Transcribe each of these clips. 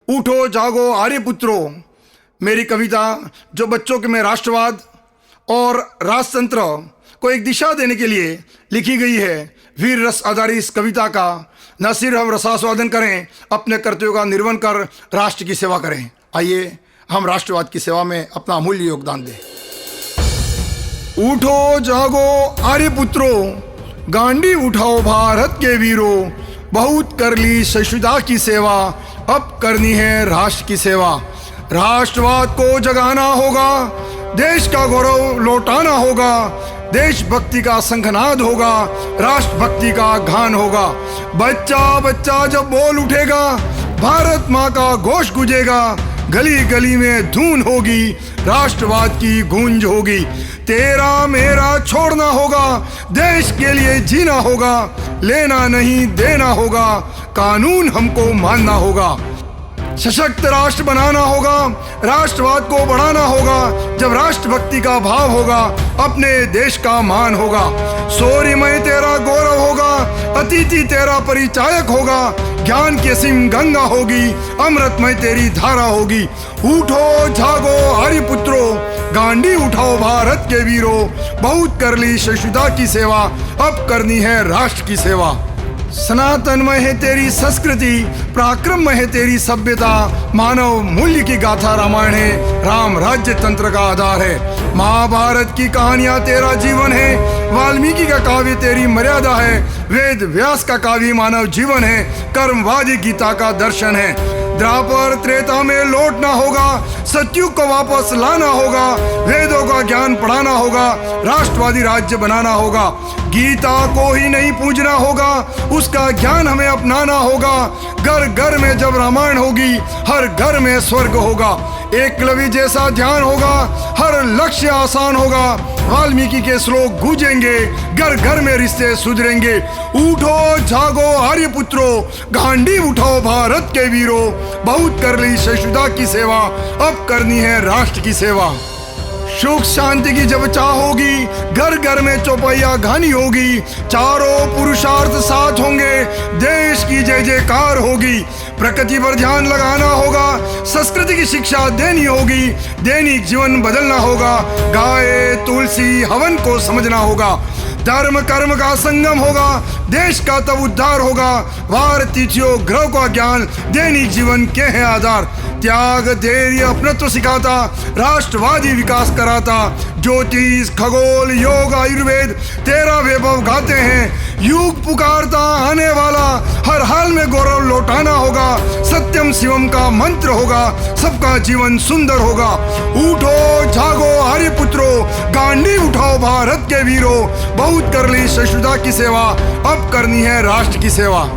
उठो जागो आर्यपुत्रो। मेरी कविता जो बच्चों के में राष्ट्रवाद और राजतंत्र को एक दिशा देने के लिए लिखी गई है, वीर रस आधारित इस कविता का न सिर्फ हम रसास्वादन करें, अपने कर्तव्यों का निर्वहन कर राष्ट्र की सेवा करें। आइए हम राष्ट्रवाद की सेवा में अपना अमूल्य योगदान दें। उठो जागो आर्यपुत्रो, गांडी उठाओ भारत के वीरों। बहुत कर ली सहिष्णुता की सेवा, अब करनी है राष्ट्र की सेवा। राष्ट्रवाद को जगाना होगा, देश का गौरव लौटाना होगा। देशभक्ति का शंखनाद होगा, राष्ट्रभक्ति का गान होगा। बच्चा बच्चा जब बोल उठेगा, भारत माँ का घोष गूंजेगा। गली गली में धून होगी, राष्ट्रवाद की गूंज होगी। तेरा मेरा छोड़ना होगा, देश के लिए जीना होगा। लेना नहीं देना होगा, कानून हमको मानना होगा। सशक्त राष्ट्र बनाना होगा, राष्ट्रवाद को बढ़ाना होगा। जब राष्ट्रभक्ति का भाव होगा, अपने देश का मान होगा। शौर्यमय तेरा गौरव होगा, अतिथि तेरा परिचायक होगा। ज्ञान की असीम गंगा होगी, अमृतमय तेरी धारा होगी। उठो जागो आर्यपुत्रो, गांडी उठाओ भारत के वीरों। बहुत कर ली सहिष्णुता की सेवा, अब करनी है राष्ट्र की सेवा। सनातनमय है तेरी संस्कृति, पराक्रममय है तेरी सभ्यता। मानव मूल्य की गाथा रामायण है, राम राज्य तंत्र का आधार है। महाभारत की कहानियां तेरा जीवन है, वाल्मीकि का काव्य तेरी मर्यादा है। वेद व्यास का काव्य मानव जीवन है, कर्मवादी गीता का दर्शन है। द्वापर त्रेता में लौटना होगा, सतयुग को वापस लाना होगा। वेदों का ज्ञान पढ़ाना होगा, राष्ट्रवादी राज्य बनाना होगा। गीता को ही नहीं पूजना होगा, उसका ज्ञान हमें अपनाना होगा। घर घर में जब रामायण होगी, हर घर में स्वर्ग होगा। एकलव्य जैसा ध्यान होगा, हर लक्ष्य आसान होगा। वाल्मीकि के श्लोक गूंजेंगे, घर घर में रिश्ते सुधरेंगे। उठो जागो आर्यपुत्रो, गांडी उठाओ भारत के वीरों। बहुत कर ली सहिष्णुता की सेवा, अब करनी है राष्ट्र की सेवा। सुख शांति की जब चाह होगी, घर घर में चौपैया घानी होगी। चारों पुरुषार्थ साथ होंगे, देश की जय जयकार होगी। प्रकृति पर ध्यान लगाना होगा, संस्कृति की शिक्षा देनी होगी। दैनिक जीवन बदलना होगा, गाय तुलसी हवन को समझना होगा। धर्म कर्म का संगम होगा, देश का तब उद्धार होगा। वार तिथियों ग्रह का ज्ञान, दैनिक जीवन के है आधार। त्याग धैर्य अपनत्व सिखाता, राष्ट्रवादी विकास कराता। ज्योतिष खगोल योग आयुर्वेद तेरा वैभव गाते हैं। युग पुकारता आने वाला, हर हाल में गौरव लौटाना होगा। सत्यम शिवम का मंत्र होगा, सबका जीवन सुंदर होगा। उठो जागो आर्यपुत्रो, गांडी उठाओ भारत के वीरों। बहुत कर ली सहिष्णुता की सेवा, अब करनी है राष्ट्र की सेवा।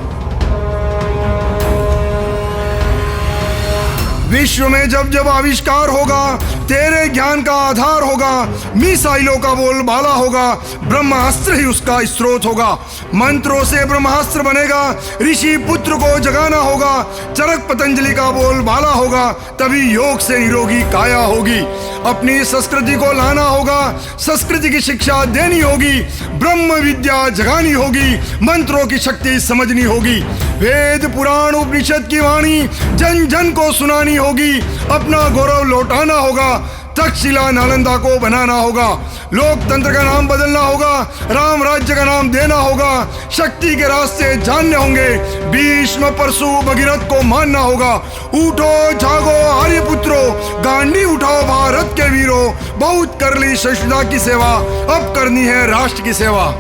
विश्व में जब जब आविष्कार होगा, तेरे ज्ञान का आधार होगा। मिसाइलों का बोलबाला होगा, ब्रह्मास्त्र ही उसका स्रोत होगा। मंत्रों से ब्रह्मास्त्र बनेगा, ऋषि पुत्र को जगाना होगा। चरक पतंजलि का बोलबाला होगा, तभी योग से निरोगी काया होगी। अपनी संस्कृति को लाना होगा, संस्कृति की शिक्षा देनी होगी। ब्रह्म विद्या जगानी होगी, मंत्रों की शक्ति समझनी होगी। वेद पुराण उपनिषद की वाणी जन जन को सुनानी होगी। अपना गौरव लौटाना होगा, तक्षशिला नालंदा को बनाना होगा। लोकतंत्र का नाम बदलना होगा, राम राज्य का नाम देना होगा। शक्ति के रास्ते जानने होंगे, भीष्म परशु भगीरथ को मानना होगा। उठो जागो आर्यपुत्रो, गांडी उठाओ भारत के वीरों। बहुत कर ली सहिष्णुता की सेवा, अब करनी है राष्ट्र की सेवा।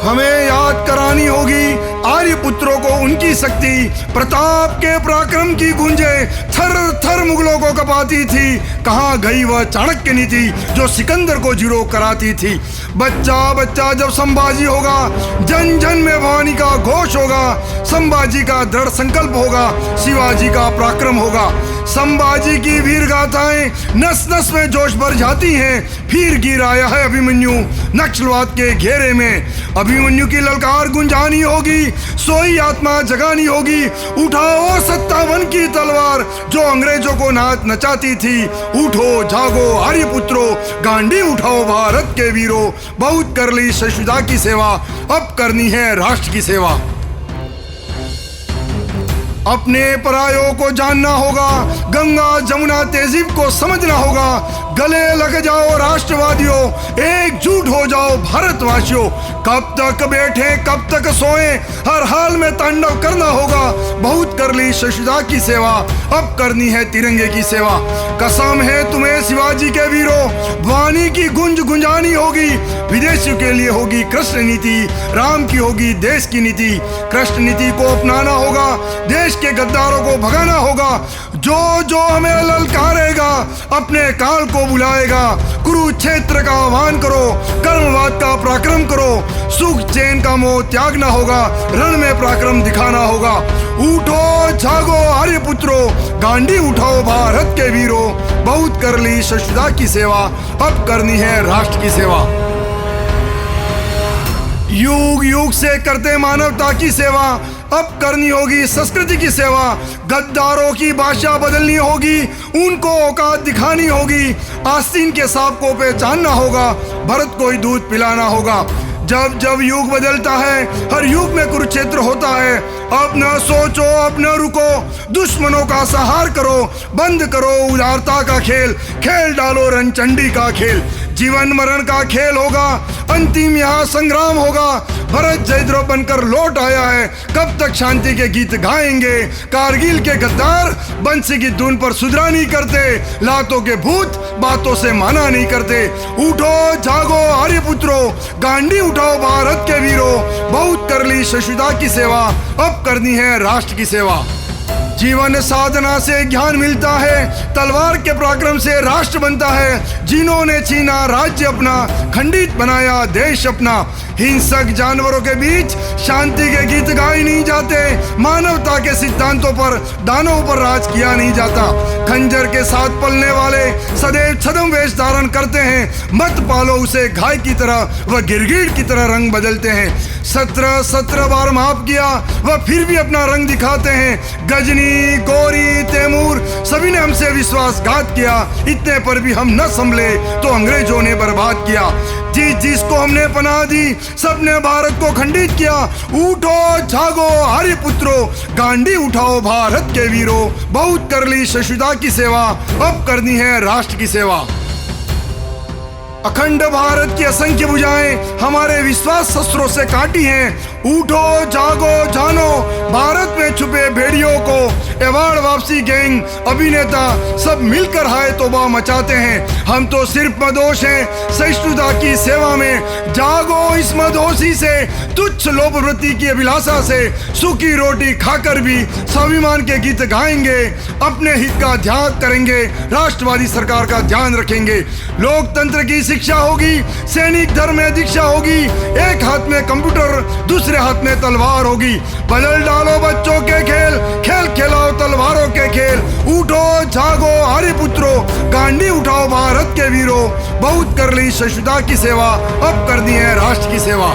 हमें याद करानी होगी आर्यपुत्रों को उनकी शक्ति। प्रताप के पराक्रम की गूंजे थर थर मुगलों को कपाती थी। कहाँ गई वह चाणक्य नीति जो सिकंदर को जीरो कराती थी। बच्चा बच्चा जब संभाजी होगा, जन जन में भवानी का घोष होगा। संभाजी का दृढ़ संकल्प होगा, शिवाजी का पराक्रम होगा। संभाजी की वीर गाथाएं नस नस में जोश भर जाती हैं। फिर गिर आया है अभिमन्यु नक्सलवाद के घेरे में। अभिमन्यु की ललकार गुंजानी होगी, सोई आत्मा जगानी होगी। उठाओ 57 की तलवार जो अंग्रेजों को नाच नचाती थी। उठो जागो आर्यपुत्रो, गांडी उठाओ भारत के वीरों। बहुत कर ली सहिष्णुता की सेवा, अब करनी है राष्ट्र की सेवा। अपने परायों को जानना होगा, गंगा जमुना तहजीब को समझना होगा। गले लग जाओ राष्ट्रवादियों, एकजुट हो जाओ भारतवासियों। कब तक बैठे कब तक सोए, हर हाल में तांडव करना होगा। बहुत कर ली शशुदा की सेवा, अब करनी है तिरंगे की सेवा। कसम है तुम्हें शिवाजी के वीरों, वाणी की गुंज गुंजानी होगी। विदेशियों के लिए होगी कृष्ण नीति, राम की होगी देश की नीति। कृष्ण नीति को अपनाना होगा, देश के गद्दारों को भगाना होगा। जो जो हमें ललकारेगा अपने काल को बुलाएगा। कुरुक्षेत्र का आह्वान करो, कर्मवाद का पराक्रम करो। सुख चैन का मोह त्यागना होगा, रण में पराक्रम दिखाना होगा। उठो जागो आर्य पुत्रो, गांडी उठाओ भारत के वीरों। बहुत कर ली शशुदा की सेवा, अब करनी है राष्ट्र की सेवा। युग युग से करते मानवता की सेवा, अब करनी होगी संस्कृति की सेवा। गद्दारों की भाषा बदलनी होगी, उनको औकात दिखानी होगी। आस्तीन के सांप को पहचानना होगा, भरत को ही दूध पिलाना होगा। जब जब युग बदलता है, हर युग में कुरुक्षेत्र होता है। अब न सोचो अब न रुको, दुश्मनों का संहार करो। बंद करो उदारता का खेल, खेल डालो रणचंडी का खेल। जीवन मरण का खेल होगा, अंतिम यहाँ संग्राम होगा। भरत जयद्रथ बनकर लौट आया है, कब तक शांति के गीत गाएंगे। कारगिल के गद्दार बंसी की धुन पर सुधरा नहीं करते, लातों के भूत बातों से माना नहीं करते। उठो जागो आर्य पुत्रो, गांडी उठाओ भारत के वीरों। बहुत कर ली शशुदा की सेवा, अब करनी है राष्ट्र की सेवा। जीवन साधना से ज्ञान मिलता है, तलवार के पराक्रम से राष्ट्र बनता है। जिन्होंने छीना राज्य अपना, खंडित बनाया देश अपना। हिंसक जानवरों के बीच शांति के गीत गाए नहीं जाते। मानवता के सिद्धांतों पर दानों पर राज किया नहीं जाता। खंजर के साथ पलने वाले सदैव छद्म वेश धारण करते हैं। मत पालो उसे घाय की तरह, वह गिरगिट की तरह रंग बदलते हैं। 17 बार माफ किया, वह फिर भी अपना रंग दिखाते हैं। गजनी गौरी तैमूर सभी ने हमसे विश्वासघात किया, इतने पर भी हम न संभले तो अंग्रेजों ने बर्बाद किया। जिसको हमने पनाह दी, सबने भारत को खंडित किया। उठो जागो आर्य पुत्रो, गांडी उठाओ भारत के वीरों। बहुत कर ली शशुदा की सेवा, अब करनी है राष्ट्र की सेवा। अखंड भारत की असंख्य भुजाएं हमारे विश्वास शस्त्रों से काटी हैं। उठो जागो जानो, भारत में छुपे भेड़ियों को। एवार्ड वापसी गैंग अभिनेता सब मिलकर हाय तौबा मचाते हैं। हम तो सिर्फ मदोश हैं सहिष्णुता की सेवा में। जागो इस मदोशी से, तुच्छ लोभ वृत्ति की अभिलाषा से। सूखी रोटी खाकर भी स्वाभिमान के गीत गाएंगे। अपने हित का त्याग करेंगे, राष्ट्रवादी सरकार का ध्यान रखेंगे। लोकतंत्र की शिक्षा होगी, सैनिक धर्म में दीक्षा होगी। एक हाथ में कंप्यूटर, दूसरे हाथ में तलवार होगी। बदल डालो बच्चों के खेल, खेल खिलाओ तलवारों के खेल। उठो जागो आर्य पुत्रो, गांडी उठाओ भारत के वीरों। बहुत कर ली शशुदा की सेवा, अब करनी है राष्ट्र की सेवा।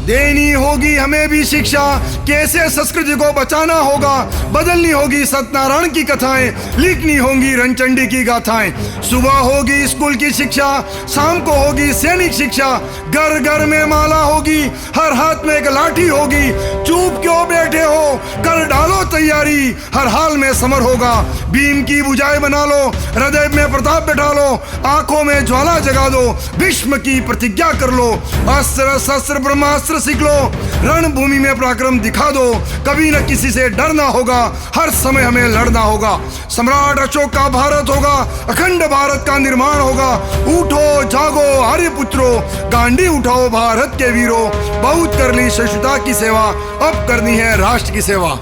देनी होगी हमें भी शिक्षा, कैसे संस्कृति को बचाना होगा। बदलनी होगी सत्यनारायण की कथाएं, लिखनी होंगी रणचंडी की गाथाएं। सुबह होगी स्कूल की शिक्षा, शाम को होगी सैनिक शिक्षा। घर घर में माला होगी, हर हाथ में एक लाठी होगी। चुप क्यों बैठे हो, कर डालो तैयारी, हर हाल में समर होगा। भीम की बुझाई बना लो, हृदय में प्रताप बैठा लो। आंखों में ज्वाला जगा दो, भीष्म की प्रतिज्ञा कर लो। अस्त्र शस्त्र ब्रह्मास्त्र सीख लो, रणभूमि में पराक्रम दिखा दो। कभी न किसी से डरना होगा, हर समय हमें लड़ना होगा। सम्राट अशोक का भारत होगा, अखंड भारत का निर्माण होगा। उठो जागो आर्य पुत्रो, गांडी उठाओ भारत के वीरों। बहुत कर ली शशुदा की सेवा, अब करनी है राष्ट्र की सेवा।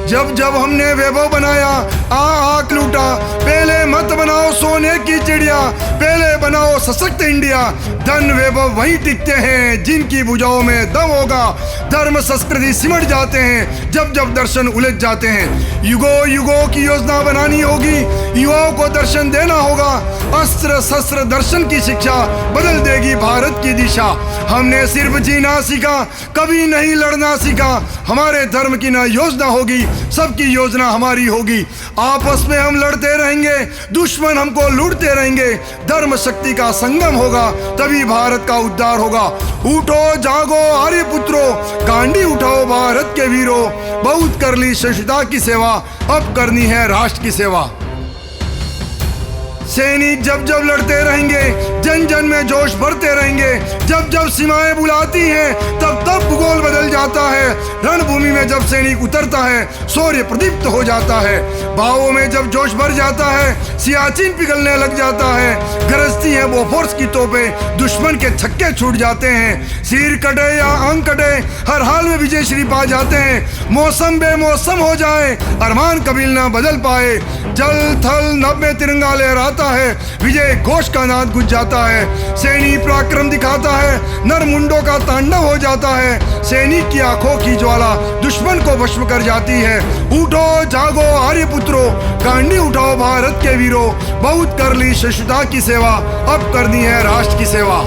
जब जब हमने वैभव बनाया, आंख लूटा। पहले मत बनाओ सोने की चिड़िया, पहले बनाओ सशक्त इंडिया। धन वैभव वहीं टिकते हैं जिनकी भुजाओं में दम होगा। धर्म संस्कृति सिमट जाते हैं जब जब दर्शन उलझ जाते हैं। युगों युगों की योजना बनानी होगी, युवाओं को दर्शन देना होगा। अस्त्र शस्त्र दर्शन की शिक्षा बदल देगी भारत की दिशा। हमने सिर्फ जीना सीखा, कभी नहीं लड़ना सीखा। हमारे धर्म की ना योजना होगी, सबकी योजना हमारी होगी। आपस में हम लड़ते रहेंगे, दुश्मन हमको लूटते रहेंगे। धर्म शक्ति का संगम होगा, तभी भारत का उद्धार होगा। उठो जागो आर्य पुत्रो, गांडी उठाओ भारत के वीरों। बहुत कर ली शिष्यता की सेवा, अब करनी है राष्ट्र की सेवा। सैनिक जब जब लड़ते रहेंगे, जन जन में जोश भरते रहेंगे। जब जब सीमाएं बुलाती हैं, तब तब भूगोल बदल जाता है। रणभूमि में जब सैनिक उतरता है, सूर्य प्रदीप्त हो जाता है। भावों में जब जोश भर जाता है, सियाचिन पिघलने लग जाता है। गरजती है बोफोर्स की तोपें, दुश्मन के छक्के छूट जाते हैं। सिर कटे या अंग कटे, हर हाल में विजय श्री पा जाते हैं। मौसम बेमौसम हो जाए, अरमान कबील ना बदल पाए। जल थल नभ में तिरंगा लहराता है, विजय घोष का नाद गुज जाता है। सैनिक पराक्रम दिखाता है, नर मुंडों का तांडव हो जाता है। सैनिक की आंखों की ज्वाला दुश्मन को भस्म कर जाती है। उठो जागो आर्य पुत्रो, गांडी उठाओ भारत के वीरों। बहुत कर ली शिष्यता की सेवा, अब करनी है राष्ट्र की सेवा।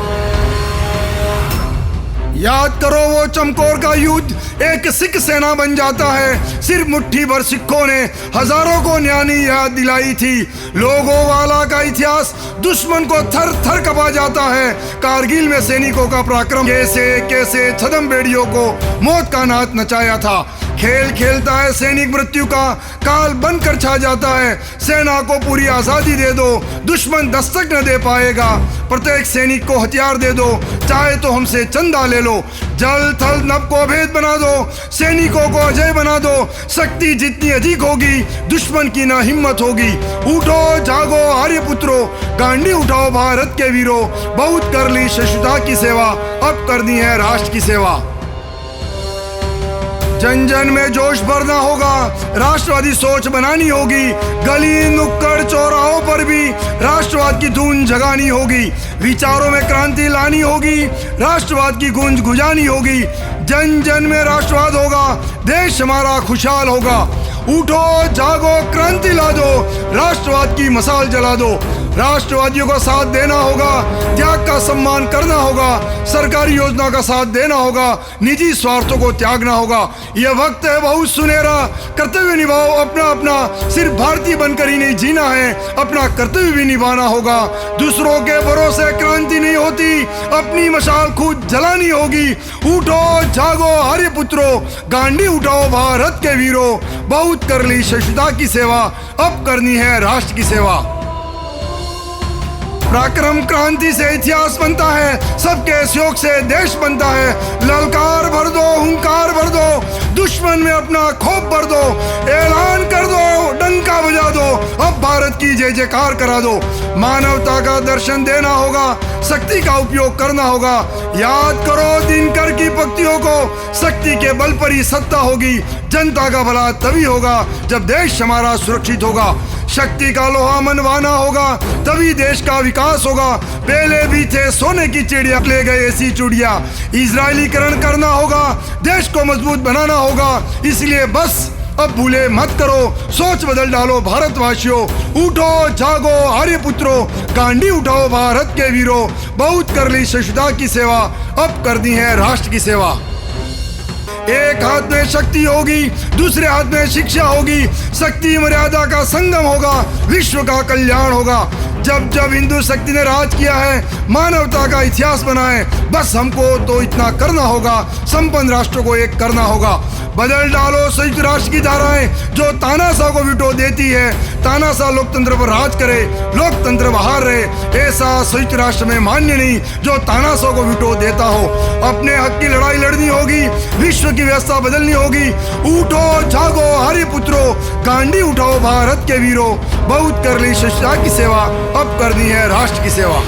याद करो वो चमकौर का युद्ध, एक सिख सेना बन जाता है। सिर्फ मुट्ठी भर सिखों ने हजारों को न्यानी याद दिलाई थी। लोगों वाला का इतिहास दुश्मन को थर थर कपा जाता है। कारगिल में सैनिकों का पराक्रम कैसे कैसे छदम बेड़ियों को मौत का नाच नचाया था। खेल खेलता है सैनिक मृत्यु का, काल बनकर छा जाता है। सेना को पूरी आजादी दे दो, दुश्मन दस्तक न दे पाएगा। प्रत्येक सैनिक को हथियार दे दो, चाहे तो हमसे चंदा ले लो। जल थल नभ को अभेद बना दो, सैनिकों को अजय बना दो। शक्ति जितनी अधिक होगी, दुश्मन की ना हिम्मत होगी। उठो जागो आर्य पुत्रो, गांडी उठाओ भारत के वीरों। बहुत कर ली शिष्यता की सेवा, अब करनी है राष्ट्र की सेवा। जन जन में जोश भरना होगा, राष्ट्रवादी सोच बनानी होगी। गली नुक्कड़ चौराहों पर भी राष्ट्रवाद की धुन जगानी होगी। विचारों में क्रांति लानी होगी, राष्ट्रवाद की गूंज गुजानी होगी। जन जन में राष्ट्रवाद होगा, देश हमारा खुशहाल होगा। उठो जागो क्रांति ला दो, राष्ट्रवाद की मसाल जला दो। राष्ट्रवादियों का साथ देना होगा, त्याग का सम्मान करना होगा। सरकारी योजना का साथ देना होगा, निजी स्वार्थों को त्यागना होगा। यह वक्त है बहुत सुनहरा, कर्तव्य निभाओ अपना अपना। सिर्फ भारतीय बनकर ही नहीं जीना है, अपना कर्तव्य भी निभाना होगा। दूसरों के भरोसे क्रांति नहीं होती, अपनी मशाल खुद जलानी होगी। उठो जागो आर्य पुत्रो, गांडी उठाओ भारत के वीरों। बहुत कर ली शिष्यता की सेवा, अब करनी है राष्ट्र की सेवा। पराक्रम क्रांति से इतिहास बनता है, सबके सहयोग से देश बनता है। ललकार भर दो, हुंकार भर दो, दुश्मन में अपना खौफ भर दो। ऐलान कर दो, डंका बजा दो, अब भारत की जय जयकार करा दो। मानवता का दर्शन देना होगा, शक्ति का उपयोग करना होगा। याद करो दिनकर की पंक्तियों को, शक्ति के बल पर ही सत्ता होगी। जनता का भला तभी होगा जब देश हमारा सुरक्षित होगा। शक्ति का लोहा मनवाना होगा, तभी देश का विकास होगा। पहले भी थे सोने की चिड़िया, ले गए ऐसी चूड़िया। इजरायलीकरण करना होगा, देश को मजबूत बनाना होगा। इसलिए बस अब भूले मत करो, सोच बदल डालो भारतवासियों। उठो जागो आर्य पुत्रो, गांडी उठाओ भारत के वीरों। बहुत कर ली शिष्यता की सेवा, अब करनी है राष्ट्र की सेवा। एक हाथ में शक्ति होगी, दूसरे हाथ में शिक्षा होगी। शक्ति मर्यादा का संगम होगा, विश्व का कल्याण होगा। जब जब हिंदू शक्ति ने राज किया है, मानवता का इतिहास बना है। बस हमको तो इतना करना होगा, संपन्न राष्ट्रों को एक करना होगा। बदल डालो संयुक्त राष्ट्र की धाराएं, जो तानाशाह को विटो देती है। तानाशाह लोकतंत्र पर राज करे, लोकतंत्र बाहर रहे। ऐसा संयुक्त राष्ट्र में मान्य नहीं जो तानाशाह को विटो देता हो। अपने हक की लड़ाई लड़नी होगी, विश्व की व्यवस्था बदलनी होगी। उठो जागो आर्य पुत्रो, गांडी उठाओ भारत के वीरों। बहुत कर ली शिष्यता की सेवा, अब करनी है राष्ट्र की सेवा।